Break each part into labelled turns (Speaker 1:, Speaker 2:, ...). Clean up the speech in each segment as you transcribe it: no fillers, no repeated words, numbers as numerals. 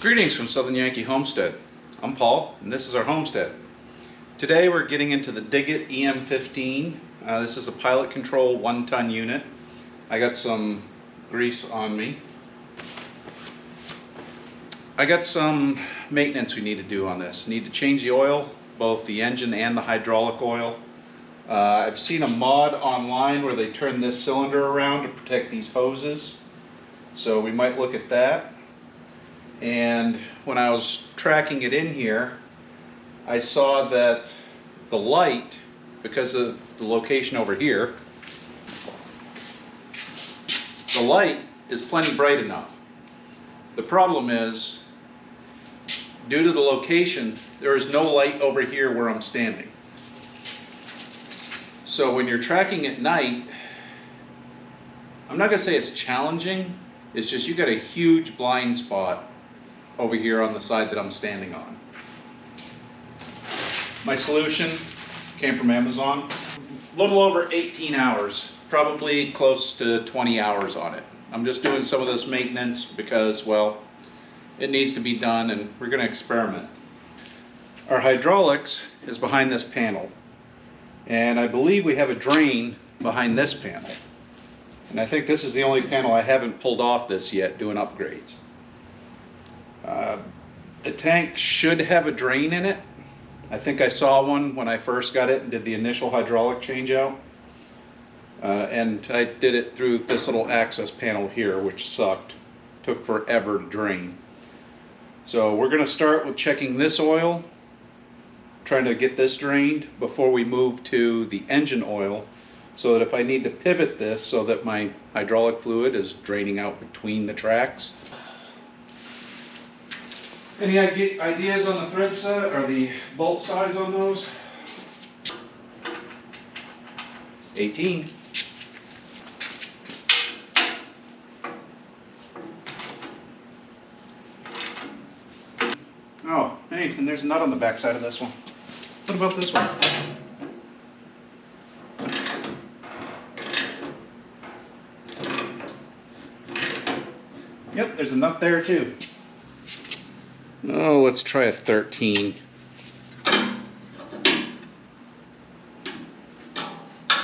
Speaker 1: Greetings from Southern Yankee Homestead. I'm Paul, and this is our homestead. Today we're getting into the Diggit EM15. This is a pilot control 1-ton unit. I got some grease on me. I got some maintenance we need to do on this. Need to change the oil, both the engine and the hydraulic oil. I've seen a mod online where they turn this cylinder around to protect these hoses. So we might look at that. And when I was tracking it in here, I saw that the light, because of the location over here, the light is plenty bright enough. The problem is, due to the location, there is no light over here where I'm standing. So when you're tracking at night, I'm not going to say it's challenging, it's just you got a huge blind spot over here on the side that I'm standing on. My solution came from Amazon. A little over 18 hours, probably close to 20 hours on it. I'm just doing some of this maintenance because, well, it needs to be done and we're going to experiment. Our hydraulics is behind this panel, and I believe we have a drain behind this panel. And I think this is the only panel I haven't pulled off this yet doing upgrades. The tank should have a drain in it. I think I saw one when I first got it and did the initial hydraulic change out. And I did it through this little access panel here, which sucked. Took forever to drain. So we're going to start with checking this oil, trying to get this drained before we move to the engine oil, so that if I need to pivot this so that my hydraulic fluid is draining out between the tracks. Any ideas on the thread set or the bolt size on those? 18. Oh, hey, and there's a nut on the back side of this one. What about this one? Yep, there's a nut there too. Oh, let's try a 13.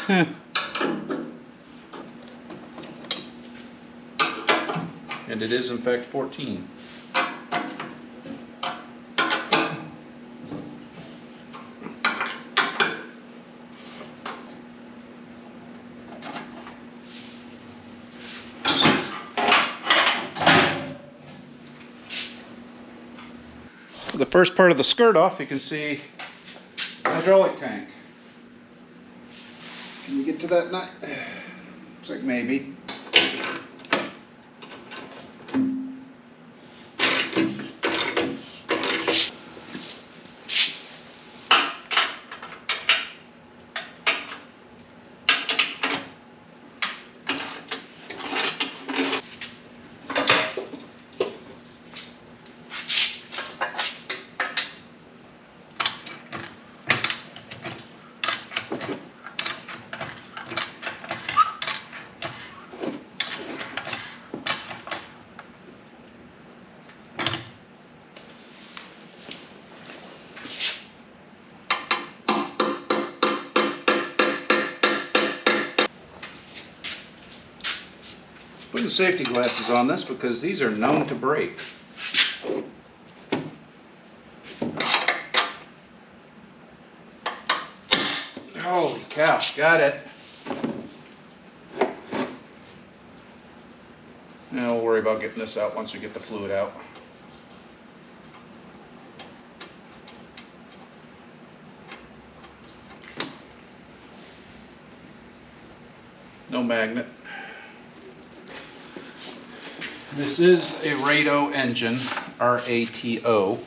Speaker 1: Huh. And it is in fact 14. The first part of the skirt off, you can see the hydraulic tank. Can you get to that nut? Looks like maybe. Putting safety glasses on this because these are known to break. Holy cow, got it. Now we'll worry about getting this out once we get the fluid out. No magnet. This is a Rato engine, R-A-T-O.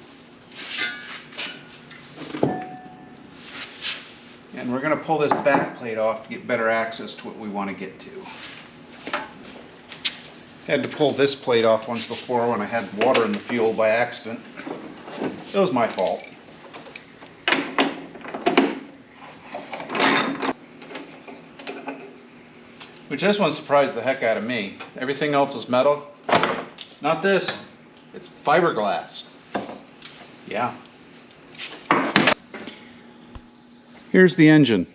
Speaker 1: And we're going to pull this back plate off to get better access to what we want to get to. Had to pull this plate off once before when I had water in the fuel by accident. It was my fault. Which this one surprised the heck out of me. Everything else is metal. Not this. It's fiberglass. Yeah. Here's the engine.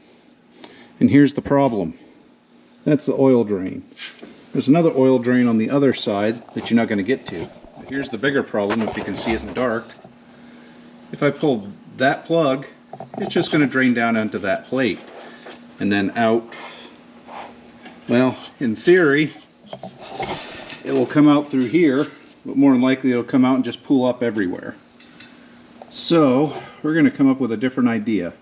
Speaker 1: And here's the problem. That's the oil drain. There's another oil drain on the other side that you're not going to get to. Here's the bigger problem, if you can see it in the dark. If I pull that plug, it's just going to drain down onto that plate. And then out. Well, in theory, it will come out through here, but more than likely it'll come out and just pool up everywhere. So, we're going to come up with a different idea.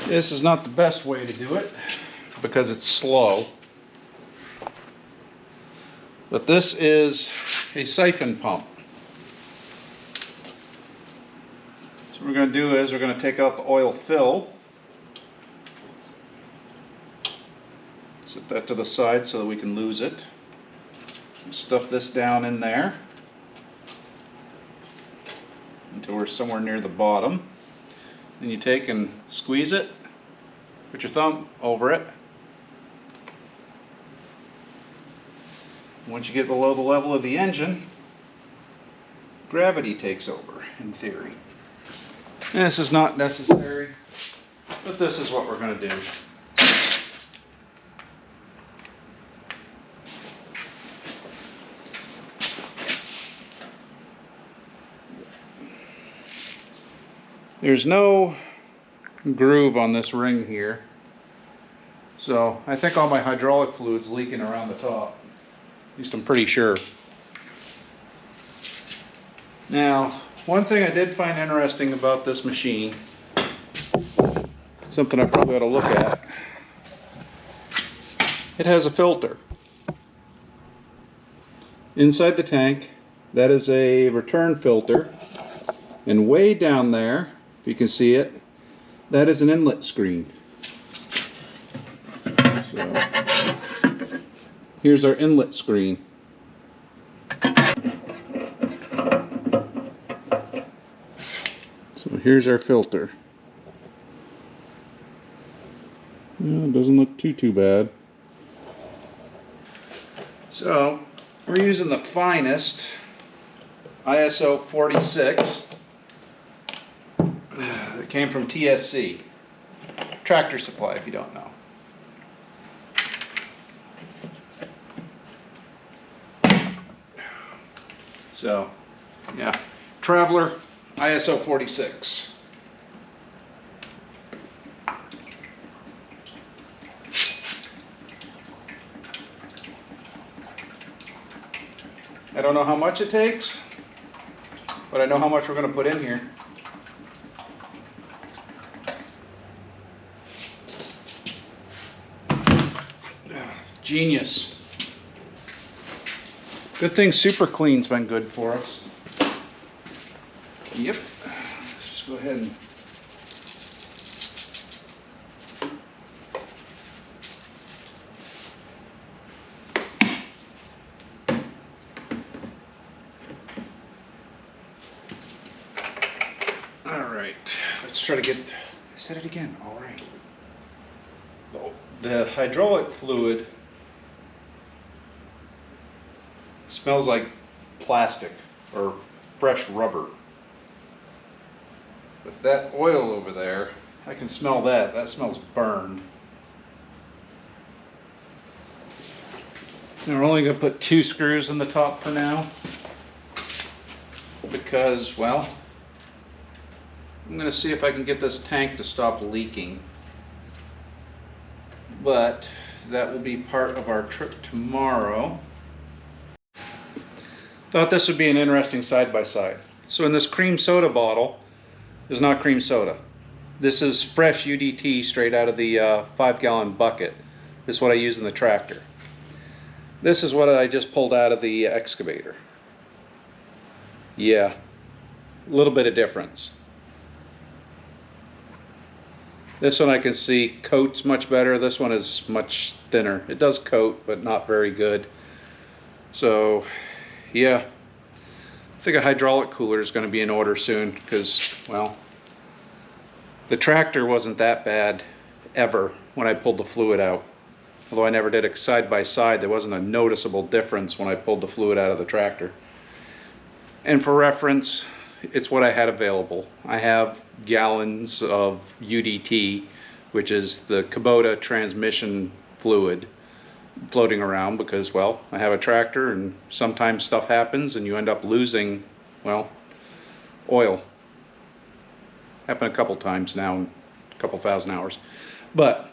Speaker 1: This is not the best way to do it, because it's slow. But this is a siphon pump. So what we're going to do is we're going to take out the oil fill. Set that to the side so that we can lose it. Stuff this down in there until we're somewhere near the bottom. Then you take and squeeze it, put your thumb over it. Once you get below the level of the engine, gravity takes over, in theory. And this is not necessary, but this is what we're going to do. There's no groove on this ring here, so I think all my hydraulic fluid's leaking around the top. At least I'm pretty sure. Now, one thing I did find interesting about this machine, something I probably ought to look at, it has a filter. Inside the tank, that is a return filter, and way down there, if you can see it, that is an inlet screen. So, here's our inlet screen. So here's our filter. It doesn't look too bad. So we're using the finest ISO 46. It came from TSC, Tractor Supply, if you don't know. So, yeah, Traveler ISO 46. I don't know how much it takes, but I know how much we're going to put in here. Genius. Good thing Super Clean's been good for us. Yep. Let's just go ahead and alright. Let's try to get, I said it again, alright. The hydraulic fluid smells like plastic or fresh rubber. But that oil over there, I can smell that. That smells burned. Now we're only going to put 2 screws in the top for now. Because, well, I'm going to see if I can get this tank to stop leaking. But that will be part of our trip tomorrow. Thought this would be an interesting side-by-side. So in this cream soda bottle is not cream soda. This is fresh UDT straight out of the 5-gallon bucket. This is what I use in the tractor. This is what I just pulled out of the excavator. Yeah, a little bit of difference. This one I can see coats much better. This one is much thinner. It does coat, but not very good. So, yeah, I think a hydraulic cooler is going to be in order soon because, well, the tractor wasn't that bad ever when I pulled the fluid out. Although I never did it side by side, there wasn't a noticeable difference when I pulled the fluid out of the tractor. And for reference, it's what I had available. I have gallons of UDT, which is the Kubota transmission fluid, floating around because, well, I have a tractor and sometimes stuff happens and you end up losing, well, oil. Happened a couple times now in a couple thousand hours. But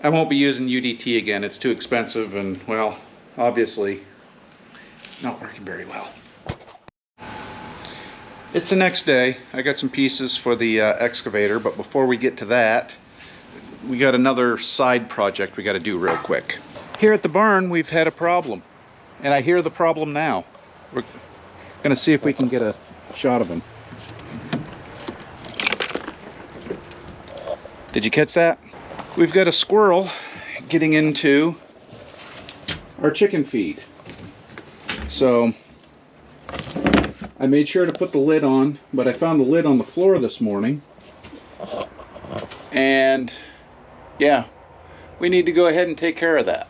Speaker 1: I won't be using UDT again. It's too expensive and, well, obviously not working very well. It's the next day. I got some pieces for the excavator, but before we get to that, we got another side project we got to do real quick. Here at the barn, we've had a problem, and I hear the problem now. We're going to see if we can get a shot of him. Did you catch that? We've got a squirrel getting into our chicken feed. So I made sure to put the lid on, but I found the lid on the floor this morning. And yeah, we need to go ahead and take care of that.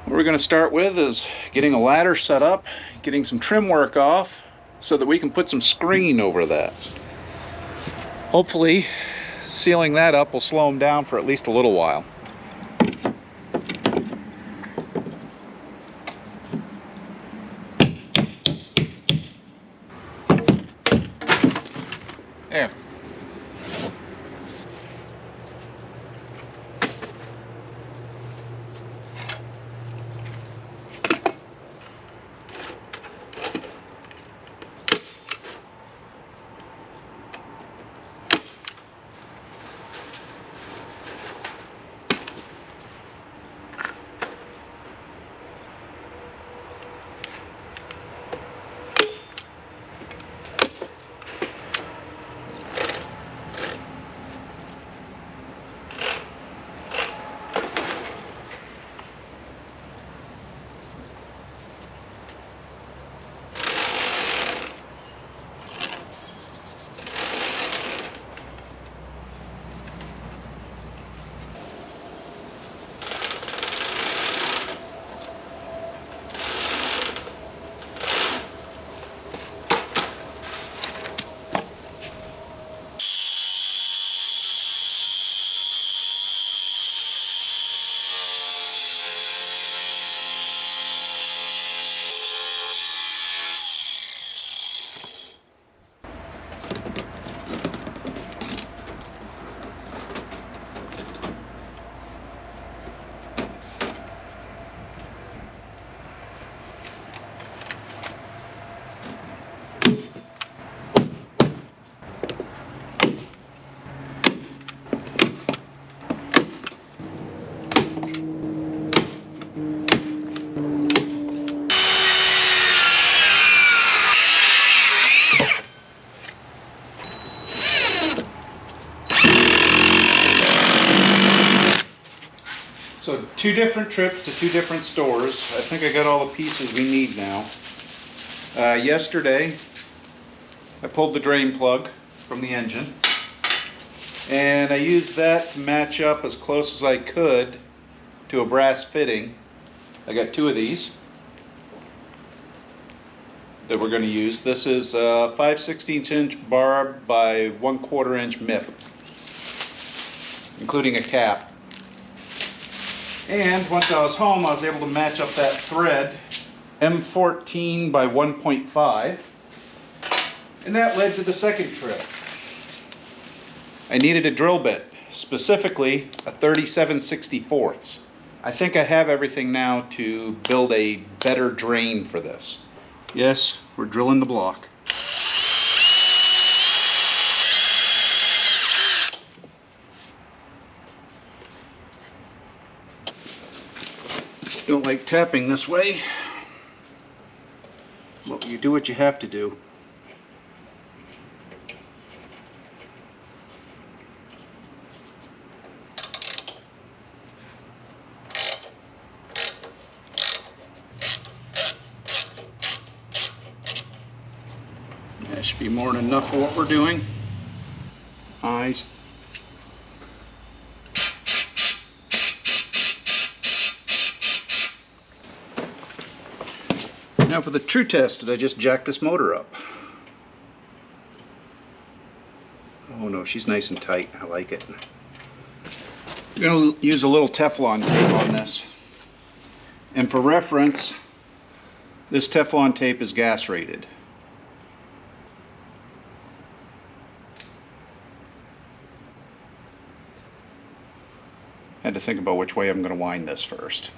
Speaker 1: What we're going to start with is getting a ladder set up, getting some trim work off so that we can put some screen over that. Hopefully sealing that up will slow them down for at least a little while. There. So 2 different trips to 2 different stores. I think I got all the pieces we need now. Yesterday, I pulled the drain plug from the engine, and I used that to match up as close as I could to a brass fitting. I got 2 of these that we're going to use. This is 5/16 inch barb by 1/4 inch MIP, including a cap. And once I was home, I was able to match up that thread, M14 by 1.5, and that led to the second trip. I needed a drill bit, specifically a 37/64. I think I have everything now to build a better drain for this. Yes, we're drilling the block. Don't like tapping this way, but you do what you have to do. That should be more than enough for what we're doing. Eyes. Now for the true test, did I just jack this motor up? Oh no, she's nice and tight. I like it. I'm going to use a little Teflon tape on this. And for reference, this Teflon tape is gas rated. Had to think about which way I'm going to wind this first.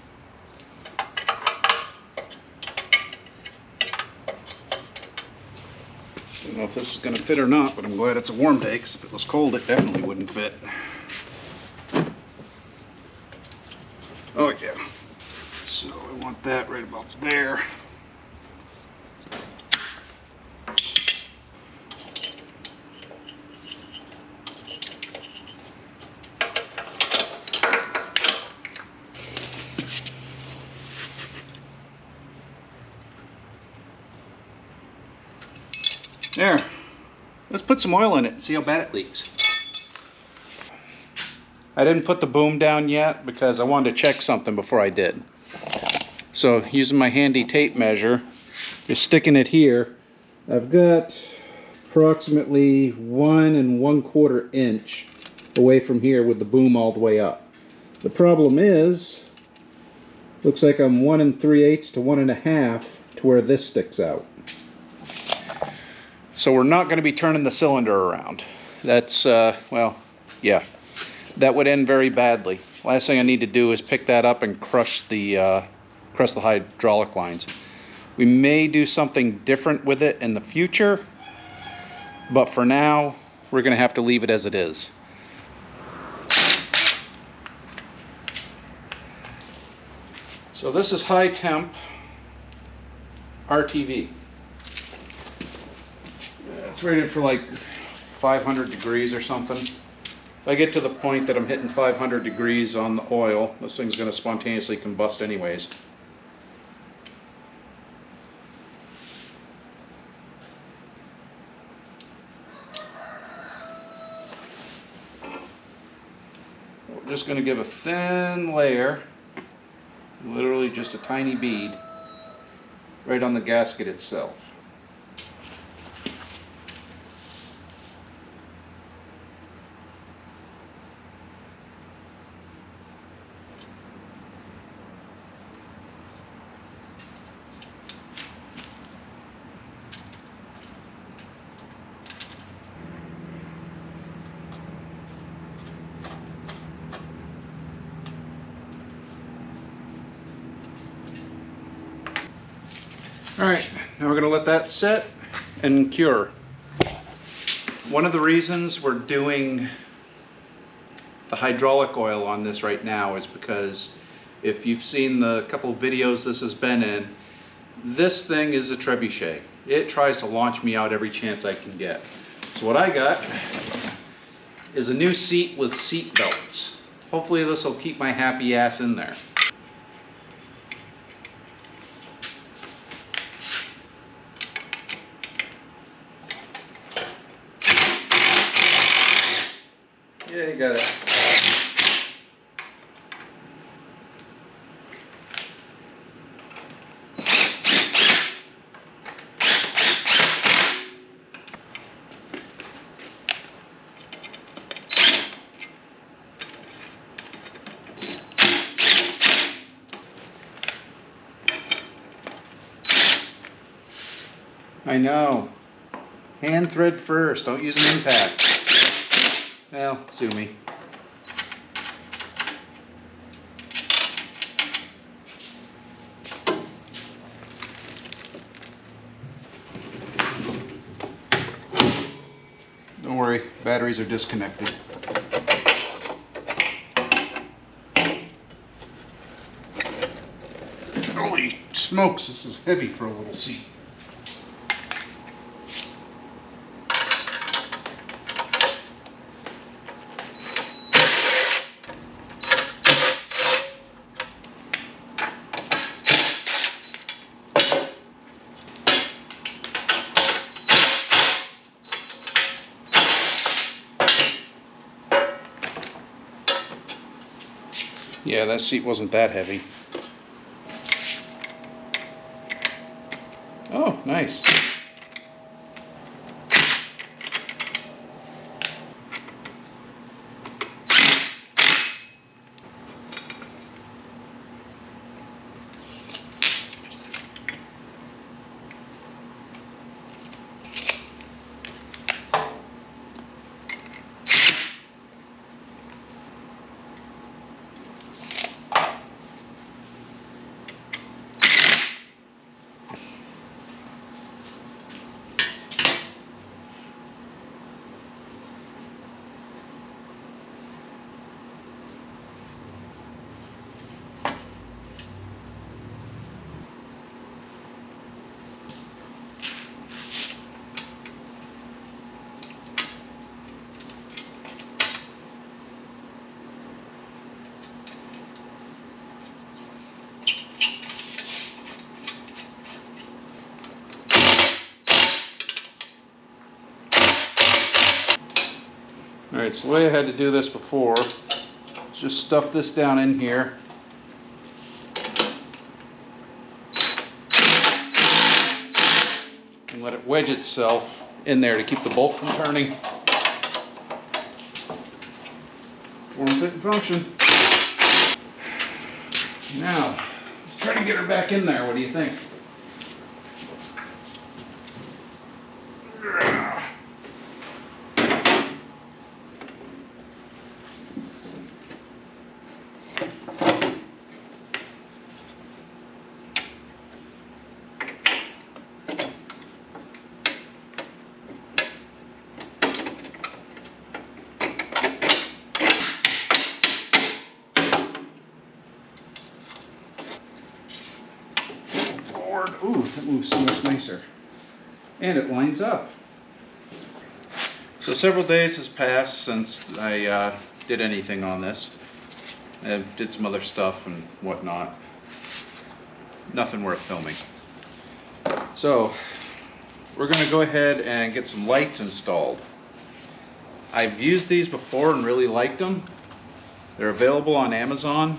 Speaker 1: Don't know if this is going to fit or not, but I'm glad it's a warm day, because if it was cold it definitely wouldn't fit. Oh yeah. So I want that right about there. There. Let's put some oil in it and see how bad it leaks. I didn't put the boom down yet because I wanted to check something before I did. So using my handy tape measure, just sticking it here, I've got approximately 1 1/4 inch away from here with the boom all the way up. The problem is, looks like I'm 1 3/8 to 1 1/2 to where this sticks out. So we're not going to be turning the cylinder around. That's, well, yeah, that would end very badly. Last thing I need to do is pick that up and crush the hydraulic lines. We may do something different with it in the future, but for now, we're going to have to leave it as it is. So this is high temp RTV. It's rated for like 500 degrees or something. If I get to the point that I'm hitting 500 degrees on the oil, this thing's going to spontaneously combust anyways. We're just going to give a thin layer, literally just a tiny bead, right on the gasket itself. Alright, now we're going to let that set and cure. One of the reasons we're doing the hydraulic oil on this right now is because if you've seen the couple of videos this has been in, this thing is a trebuchet. It tries to launch me out every chance I can get. So what I got is a new seat with seat belts. Hopefully this will keep my happy ass in there. Yeah, you got it. I know. Hand thread first, don't use an impact. Well, sue me. Don't worry, batteries are disconnected. Holy smokes, this is heavy for a little seat. Yeah, that seat wasn't that heavy. Oh, nice. Alright, so the way I had to do this before is just stuff this down in here. And let it wedge itself in there to keep the bolt from turning. Form, fit, and function. Now, let's try to get her back in there. What do you think? Ooh, that moves so much nicer. And it lines up. So several days has passed since I did anything on this. I did some other stuff and whatnot. Nothing worth filming. So we're going to go ahead and get some lights installed. I've used these before and really liked them. They're available on Amazon.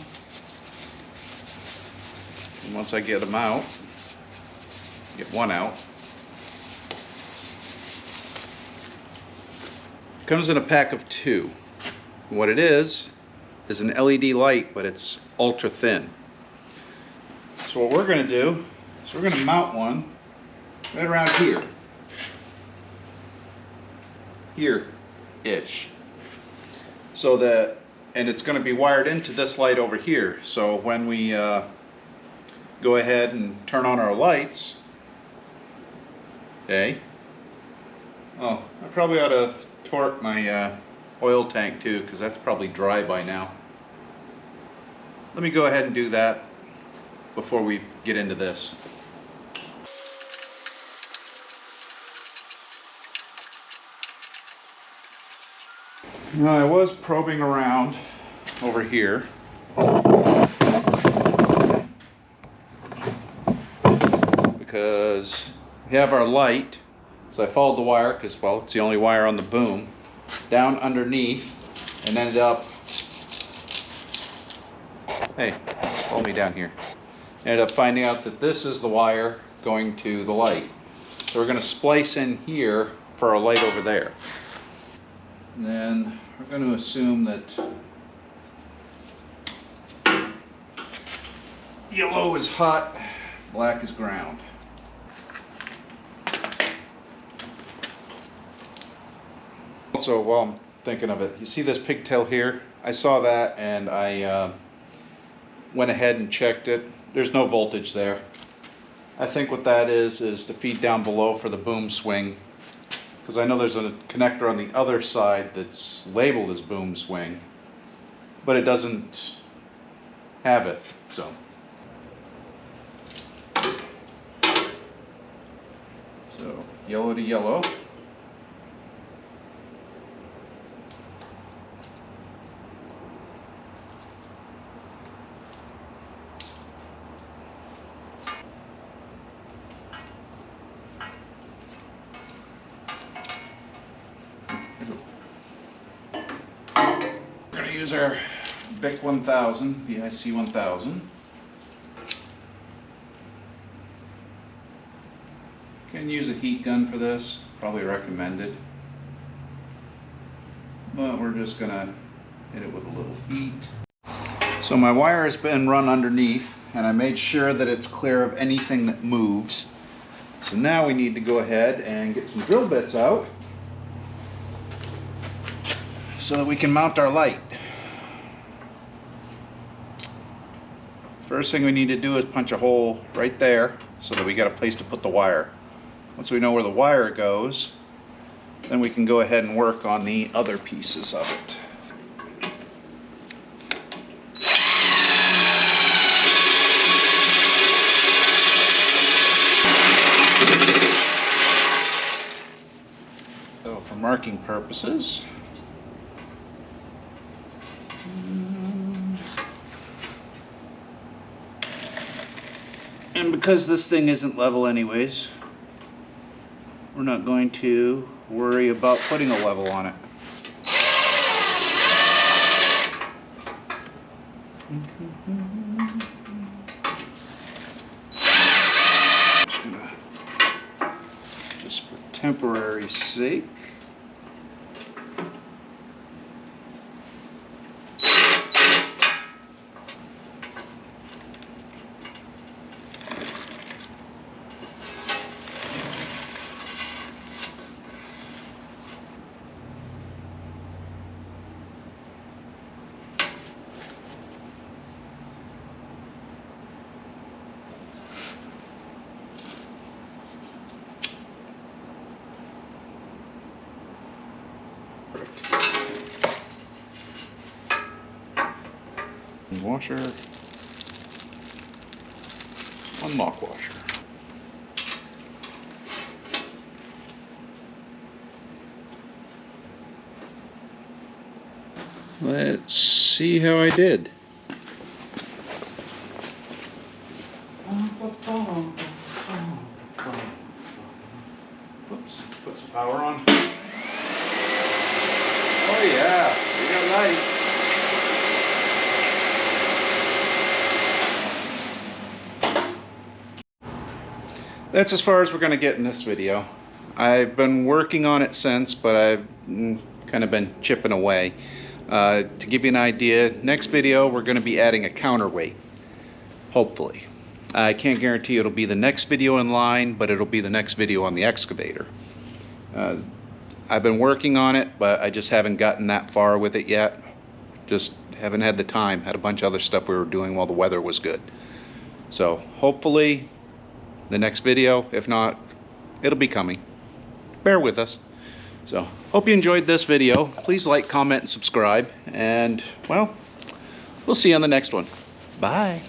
Speaker 1: And once I get them out, get one out. Comes in a pack of 2. And what it is an LED light, but it's ultra thin. So what we're going to do is we're going to mount one right around here. Here-ish. So that, and it's going to be wired into this light over here. So when we go ahead and turn on our lights, okay. Oh, I probably ought to torque my oil tank too, because that's probably dry by now. Let me go ahead and do that before we get into this. Now, I was probing around over here. Because we have our light, so I followed the wire, because, well, it's the only wire on the boom, down underneath, and ended up, hey, follow me down here, ended up finding out that this is the wire going to the light. So we're going to splice in here for our light over there. And then we're going to assume that yellow is hot, black is ground. Also, while I'm thinking of it, you see this pigtail here? I saw that and I went ahead and checked it. There's no voltage there. I think what that is to feed down below for the boom swing. Because I know there's a connector on the other side that's labeled as boom swing, but it doesn't have it, so. So, yellow to yellow. Use our BIC 1000, BIC 1000. Can use a heat gun for this, probably recommended. But we're just gonna hit it with a little heat. So my wire has been run underneath, and I made sure that it's clear of anything that moves. So now we need to go ahead and get some drill bits out so that we can mount our light. First thing we need to do is punch a hole right there so that we got a place to put the wire. Once we know where the wire goes, then we can go ahead and work on the other pieces of it. So for marking purposes, and because this thing isn't level anyways, we're not going to worry about putting a level on it. Just for temporary sake. Washer, unlock washer. Let's see how I did. Oops, put some power on. Oh yeah, we got light. That's as far as we're going to get in this video. I've been working on it since, but I've kind of been chipping away. To give you an idea, next video we're going to be adding a counterweight, hopefully. I can't guarantee it'll be the next video in line, but it'll be the next video on the excavator. I've been working on it, but I just haven't gotten that far with it yet. Just haven't had the time. Had a bunch of other stuff we were doing while the weather was good. So hopefully the next video. If not, it'll be coming. Bear with us. So, hope you enjoyed this video. Please like, comment, and subscribe. And, well, we'll see you on the next one. Bye.